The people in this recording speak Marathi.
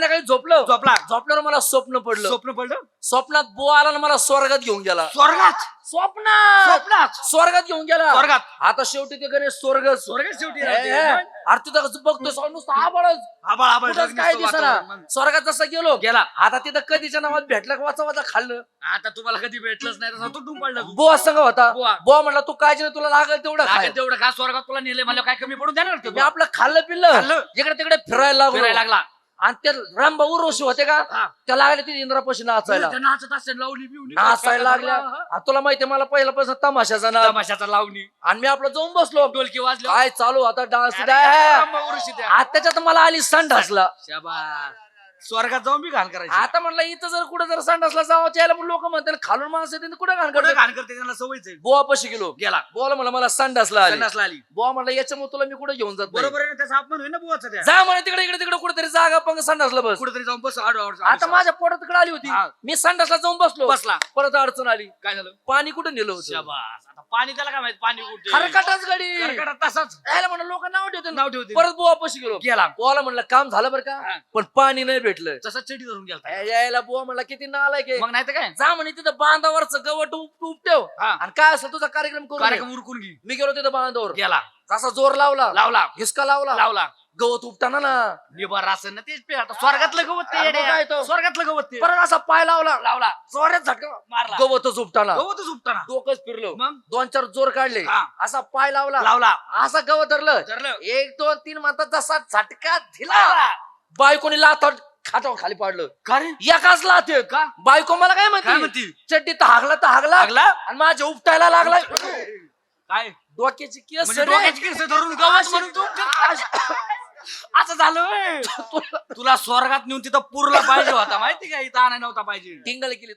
संध्याकाळी झोपलं झोपल्यावर मला स्वप्न पडलं स्वप्नात बो आला ना मला स्वर्गात घेऊन गेला स्वप्नात स्वर्गात घेऊन गेला आता शेवटी ते गणेश स्वर्ग शेवटी अरे तिथं बघतो नुसतं आबाळच काय दिसना स्वर्गात जसं गेला आता तिथं कधीच्या नावात भेटलं वाचा खाल्लं आता तुम्हाला कधी भेटलंच नाही तसं तुटून पडलं बुवा संग होता बुवा म्हणला तू काळजी नाही तुला लागेल तेवढं का स्वर्गात तुला नेले मला काय कमी पडून देणार मी आपलं खाल्लं पिल्लं इकडे तिकडे फिरायला लागला आणि ते रामभाऊ ऋषी होते का त्या लागले तिथे इंद्रापाशी नाचायला नाचायला लागल्या तुला माहितीये मला पहिल्यापासून तमाशाचा लावणी आणि मी आपलं जाऊन बसलो ढोलकी वाजले काय चालू आता डान्स त्याच्यात मला आली संडासला स्वर्गात जाऊन मी घाण करायची आता म्हणलं इथं जर कुठे जर संडासला जावं त्याला पण लोक म्हणतात खालून माणसं येते कुठे घाण करते त्यांना सवयच बोवा पशी गेला बोला म्हणलं मला संडासला आली बोवा म्हणलं याच्यामुळे तुला मी कुठे घेऊन जात बरोबर आहे त्याचा अपमान होईल ना बुवाचा जा म्हणे तिकडे इकडे तिकडे कुठेतरी जागा पंग संडासला बस कुठेतरी जाऊन बस आता माझ्या पोटात तिकडे आली होती मी संडासला जाऊन बसला परत अडचण आली काय झालं पाणी कुठे नेलं होतं आता पाणी त्याला काय माहिती पाणी कुठे खरकटाच गाडी तसाच यायला म्हणलं लोक नाव ठेवते परत बोवा पशी गेला बोवाला म्हणलं काम झालं बरं का पण पाणी नाही भेटलं तसं चिठी धरून गेला यायला बुवा म्हणला किती नालायक आहे मग नाही तर काय जा म्हणे तिथं बांधावरच गवत उपटेव आणि काय असेल तुझा कार्यक्रम उरकून घे मी गेलो तिथं बांधावर गेला जसा जोर लावला हिसका लावला गवत उपटाना ना निभार रासन ना तेच पे आता स्वर्गातलं गवत ते स्वर्गातलं गवत ते परत असा पाय लावला जोरात झटका मारला गवतच उपटाना डोकंच फिरलो मग 2-4 जोर काढले असा पाय लावला असा गवत धरलं 1 2 3 म्हणतात जसा झटका दिला बायकोनी लाथ खाटावर खाली पाडलं एकाच लाथ का बायको मला काय म्हणते चड्डी तर हागला आणि माझ्या उपटायला लागला काय डोक्याची केस धरून गवत म्हणून तू असं झालं तुला स्वर्गात नेऊन तिथं पुरला पाहिजे होता माहिती का इथं आणाय नव्हता पाहिजे टिंगल केली